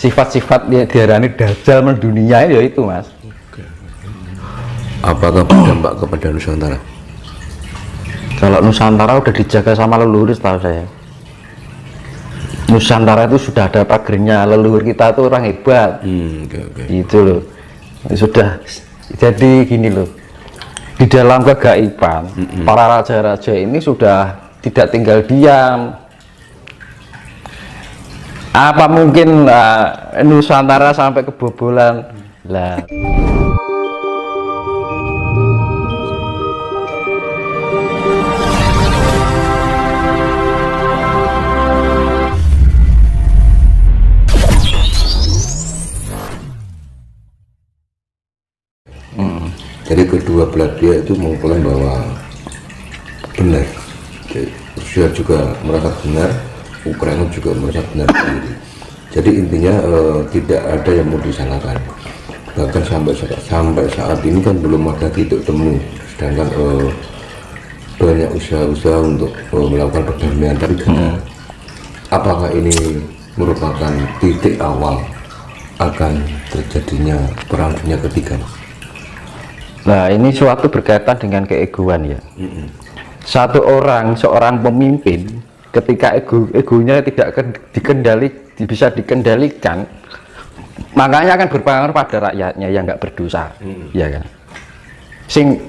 sifat-sifat yang diarani dajjal mendunia ya itu mas. Apakah berdampak kepada Nusantara? Kalau Nusantara udah dijaga sama leluhur setahu saya. Nusantara itu sudah ada pagernya, leluhur kita tuh orang hebat. Itu loh. Sudah jadi gini loh. Di dalam kegaiban, para raja-raja ini sudah tidak tinggal diam. Apa mungkin Nusantara sampai kebobolan lah. Jadi kedua belah pihak itu mengklaim bahwa benar, Rusia juga merasa benar, Ukraina juga merasa benar sendiri. Jadi intinya tidak ada yang mau disalahkan. Bahkan sampai saat ini kan belum ada titik temu, sedangkan banyak usaha-usaha untuk melakukan perdamaian. Tapi apakah ini merupakan titik awal akan terjadinya perang dunia ketiga? Nah ini suatu berkaitan dengan keegoan ya. Seorang pemimpin ketika egonya tidak bisa dikendalikan, makanya akan berpengaruh pada rakyatnya yang nggak berdosa, ya kan.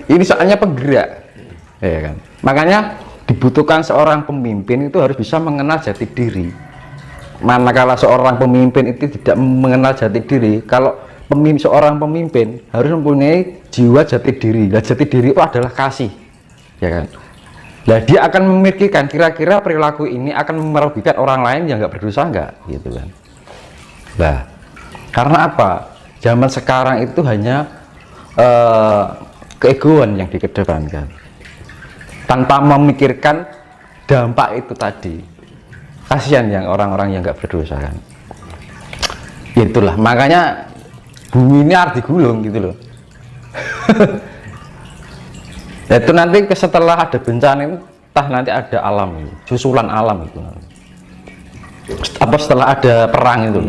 Ini soalnya penggerak, ya kan. Makanya dibutuhkan seorang pemimpin itu harus bisa mengenal jati diri. Manakala seorang pemimpin itu tidak mengenal jati diri, kalau seorang pemimpin harus mempunyai jiwa jati diri. Nah, jati diri itu adalah kasih, ya kan. Nah, dia akan memikirkan kira-kira perilaku ini akan merugikan orang lain yang nggak berdosa nggak, gitu kan. Nah, karena apa? Zaman sekarang itu hanya keegoan yang dikedepankan, tanpa memikirkan dampak itu tadi. Kasihan yang orang-orang yang nggak berdosa kan. Itulah makanya bumi ini harus digulung gitu loh. Itu nanti setelah ada bencana itu, entah nanti ada alam, susulan alam itu. Apa setelah ada perang itu,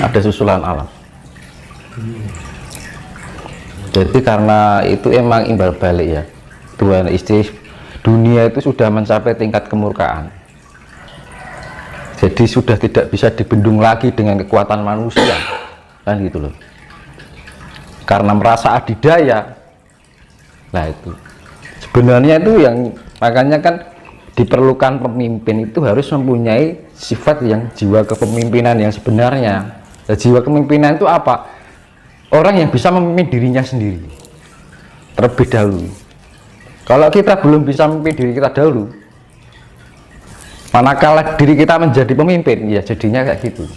ada susulan alam. Jadi karena itu emang imbal balik ya. Tuhan dunia itu sudah mencapai tingkat kemurkaan. Jadi sudah tidak bisa dibendung lagi dengan kekuatan manusia, kan gitu loh. Karena merasa adidaya. Nah itu sebenarnya itu yang makanya kan diperlukan pemimpin itu harus mempunyai sifat yang jiwa kepemimpinan yang sebenarnya. Nah, jiwa kepemimpinan itu apa? Orang yang bisa memimpin dirinya sendiri terlebih dahulu. Kalau kita belum bisa memimpin diri kita dahulu, manakala diri kita menjadi pemimpin, ya jadinya kayak gitu.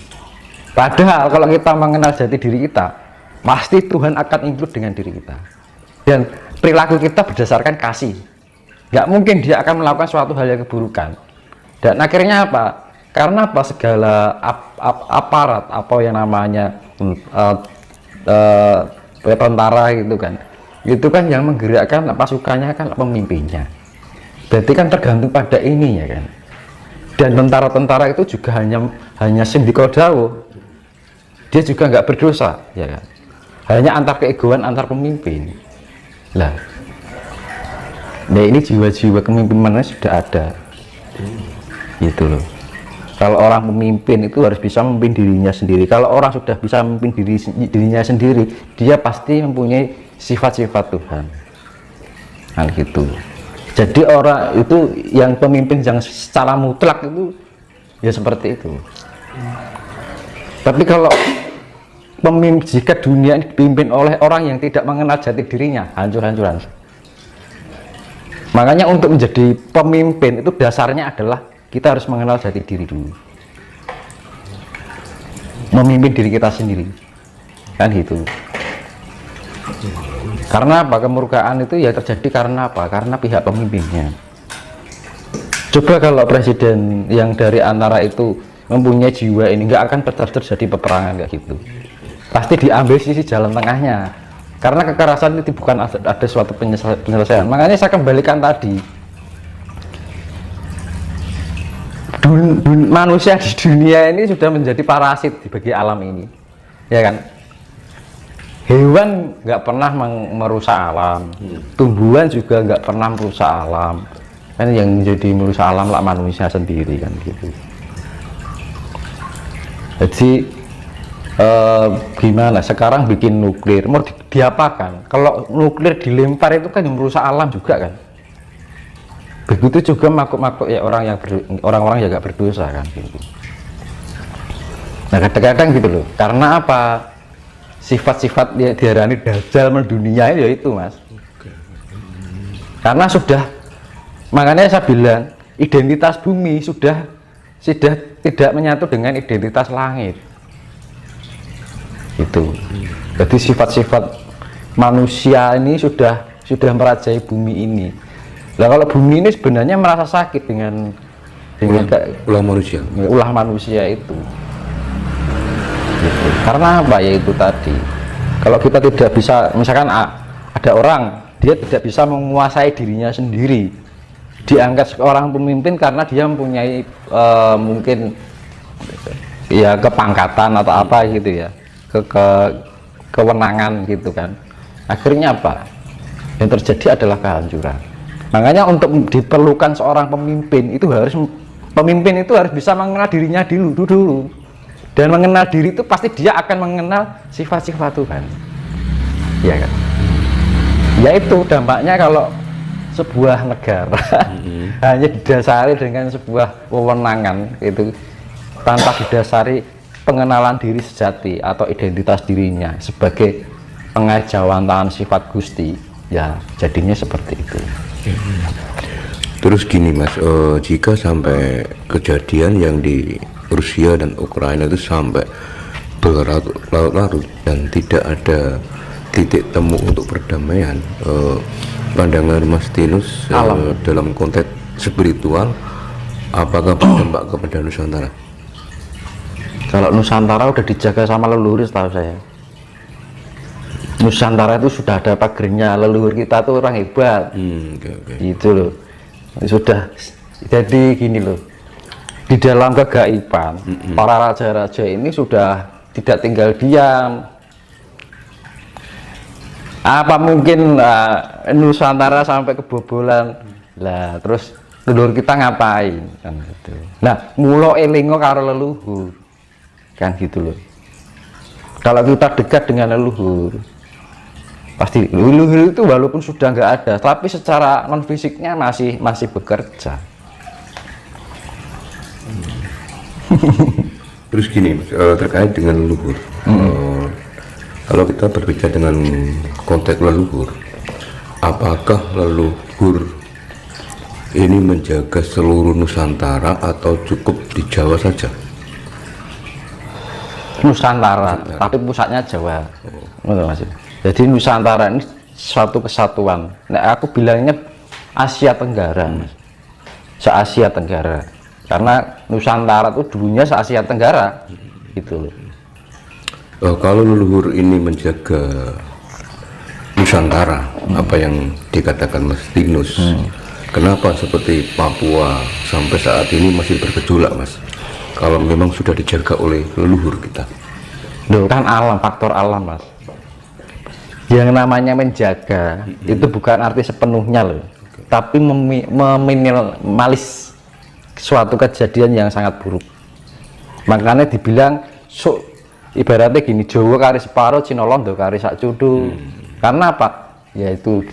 Padahal kalau kita mengenal jati diri kita, pasti Tuhan akan include dengan diri kita. Dan perilaku kita berdasarkan kasih. Nggak mungkin dia akan melakukan suatu hal yang keburukan. Dan akhirnya apa? Karena apa? Segala aparat, apa yang namanya tentara gitu kan. Itu kan yang menggerakkan pasukannya kan pemimpinnya. Berarti kan tergantung pada ini ya kan. Dan tentara-tentara itu juga hanya sindikal dawuh. Dia juga nggak berdosa, ya kan? Hanya antar keegoan antar pemimpin. Nah ini jiwa-jiwa kepemimpinannya sudah ada, gitu loh. Kalau orang pemimpin itu harus bisa memimpin dirinya sendiri. Kalau orang sudah bisa memimpin dirinya sendiri, dia pasti mempunyai sifat-sifat Tuhan. Nah gitu. Jadi orang itu yang pemimpin yang secara mutlak itu ya seperti itu. Tapi kalau jika dunia ini dipimpin oleh orang yang tidak mengenal jati dirinya, hancur-hancuran. Makanya untuk menjadi pemimpin itu dasarnya adalah kita harus mengenal jati diri dulu. Memimpin diri kita sendiri. Kan gitu. Karena apa? Kemurkaan itu ya terjadi karena apa? Karena pihak pemimpinnya. Coba kalau presiden yang dari antara itu mempunyai jiwa ini, nggak akan terjadi peperangan kayak gitu. Pasti diambil sisi jalan tengahnya. Karena kekerasan itu bukan ada suatu penyelesaian. Makanya saya kembalikan tadi, manusia di dunia ini sudah menjadi parasit bagi alam ini, ya kan? Hewan nggak pernah merusak alam, tumbuhan juga nggak pernah merusak alam, kan yang menjadi merusak alam lah manusia sendiri kan gitu. Jadi gimana sekarang bikin nuklir mau diapakan? Kalau nuklir dilempar itu kan yang merusak alam juga kan. Begitu juga makhluk-makhluk ya orang-orang yang nggak berdosa kan gitu. Nah kadang-kadang gitu loh, karena apa? Sifat-sifat yang diarani dajjal mendunia ya itu mas. Karena sudah, makanya saya bilang identitas bumi sudah tidak menyatu dengan identitas langit. Itu. Jadi sifat-sifat manusia ini sudah merajai bumi ini. Nah kalau bumi ini sebenarnya merasa sakit dengan ulah manusia itu. Gitu. Karena apa ya itu tadi, kalau kita tidak bisa, misalkan ada orang dia tidak bisa menguasai dirinya sendiri, diangkat seorang pemimpin karena dia mempunyai mungkin ya kepangkatan atau apa gitu ya, kewenangan gitu kan, akhirnya apa yang terjadi adalah kehancuran. Makanya untuk diperlukan seorang pemimpin itu harus bisa mengenal dirinya dulu. Dan mengenal diri itu pasti dia akan mengenal sifat-sifat Tuhan, ya kan? Yaitu dampaknya kalau sebuah negara hanya didasari dengan sebuah wewenangan itu tanpa didasari pengenalan diri sejati atau identitas dirinya sebagai pengajawantahan sifat Gusti, ya jadinya seperti itu. Terus gini mas, jika sampai kejadian yang di Rusia dan Ukraina itu sampai berlarut-larut dan tidak ada titik temu untuk perdamaian, pandangan Mas Tinus dalam konteks spiritual apakah berdampak kepada Nusantara? Kalau Nusantara udah dijaga sama leluhur, setahu saya Nusantara itu sudah ada pagernya, leluhur kita tuh orang hebat. Itu loh, sudah. Jadi gini loh, di dalam kegaiban para raja-raja ini sudah tidak tinggal diam. Apa mungkin Nusantara sampai kebobolan lah, terus leluhur kita ngapain kan gitu. Nah mulo elingo karo leluhur kan gitu loh. Kalau kita dekat dengan leluhur, pasti leluhur itu walaupun sudah nggak ada tapi secara non fisiknya masih bekerja. Terus gini terkait dengan leluhur, kalau kita berbicara dengan konteks leluhur, apakah leluhur ini menjaga seluruh Nusantara atau cukup di Jawa saja? Nusantara. Tapi pusatnya Jawa. Jadi Nusantara ini suatu kesatuan. Nah, aku bilangnya Asia Tenggara, se-Asia Tenggara. Karena Nusantara itu dulunya se-Asia Tenggara gitu loh. Kalau leluhur ini menjaga Nusantara, apa yang dikatakan Mas Tinus, kenapa seperti Papua sampai saat ini masih bergejolak Mas? Kalau memang sudah dijaga oleh leluhur kita. Loh, kan alam, faktor alam Mas. Yang namanya menjaga itu bukan arti sepenuhnya loh, tapi meminimalis suatu kejadian yang sangat buruk. Makanya dibilang ibaratnya gini, Jawa kari separo, Cina londo kari sak cudu. Karena apa? Yaitu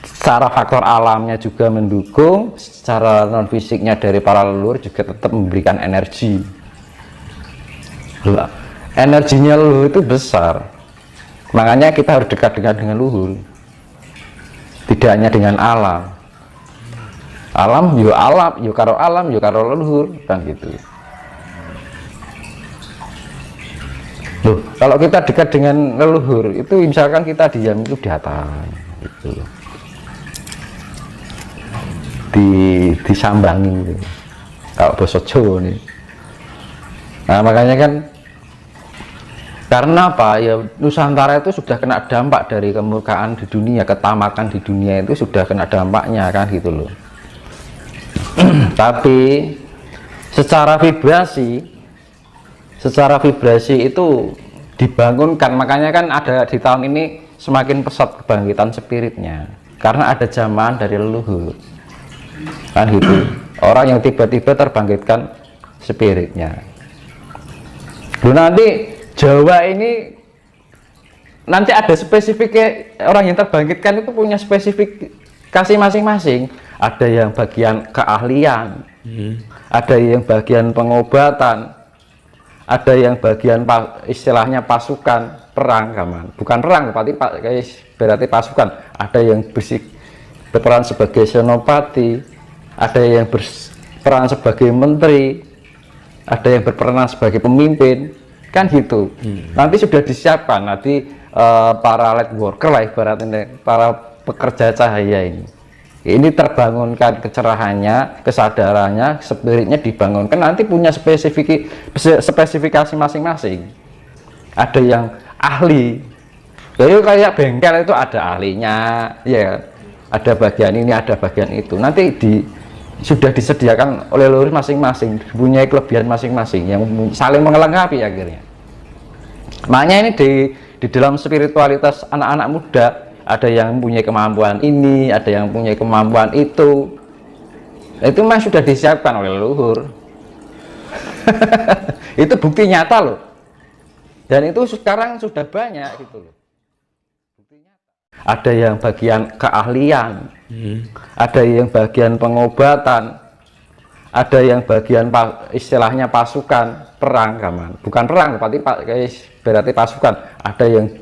secara faktor alamnya juga mendukung, secara non fisiknya dari para leluhur juga tetap memberikan energi. Energinya leluhur itu besar. Makanya kita harus dekat dengan leluhur. Tidak hanya dengan alam. Alam, yo karo alam, yo karo leluhur, kan gitu. Loh, kalau kita dekat dengan leluhur, itu misalkan kita diam itu di atas, gitu. Disambangi, gitu. Kalau basa Jawa nih. Nah makanya kan, karena apa ya, Nusantara itu sudah kena dampak dari kemurkaan di dunia, ketamakan di dunia itu sudah kena dampaknya kan gitu loh. Tapi secara vibrasi itu dibangunkan. Makanya kan ada di tahun ini semakin pesat kebangkitan spiritnya, karena ada jamaah dari leluhur kan gitu, orang yang tiba-tiba terbangkitkan spiritnya. Nanti Jawa ini nanti ada spesifiknya, orang yang terbangkitkan itu punya spesifikasi masing-masing. Ada yang bagian keahlian, ada yang bagian pengobatan, ada yang bagian istilahnya pasukan perang, kaman. Bukan perang, berarti pasukan. Ada yang berperan sebagai senopati, ada yang berperan sebagai menteri, ada yang berperan sebagai pemimpin, kan gitu. Nanti sudah disiapkan, nanti para light worker lah ibaratnya, para pekerja cahaya ini terbangunkan kecerahannya, kesadarannya, spiritnya dibangunkan, nanti punya spesifikasi masing-masing. Ada yang ahli, jadi kayak bengkel itu ada ahlinya, ya, ada bagian ini, ada bagian itu. Nanti sudah disediakan oleh leluhur masing-masing, punya kelebihan masing-masing yang saling melengkapi akhirnya. Makanya ini di dalam spiritualitas anak-anak muda, ada yang punya kemampuan ini, ada yang punya kemampuan itu memang sudah disiapkan oleh leluhur. Itu bukti nyata loh, dan itu sekarang sudah banyak gitu loh. Ada yang bagian keahlian, ada yang bagian pengobatan, ada yang bagian istilahnya pasukan perang, kaman. Bukan perang, berarti pasukan. Ada yang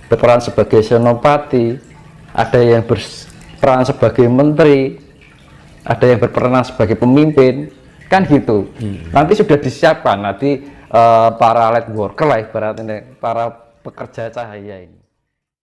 berperan sebagai senopati, ada yang berperan sebagai menteri, ada yang berperan sebagai pemimpin, kan gitu. Nanti sudah disiapkan, nanti para light worker lah ibaratnya, para pekerja cahaya ini.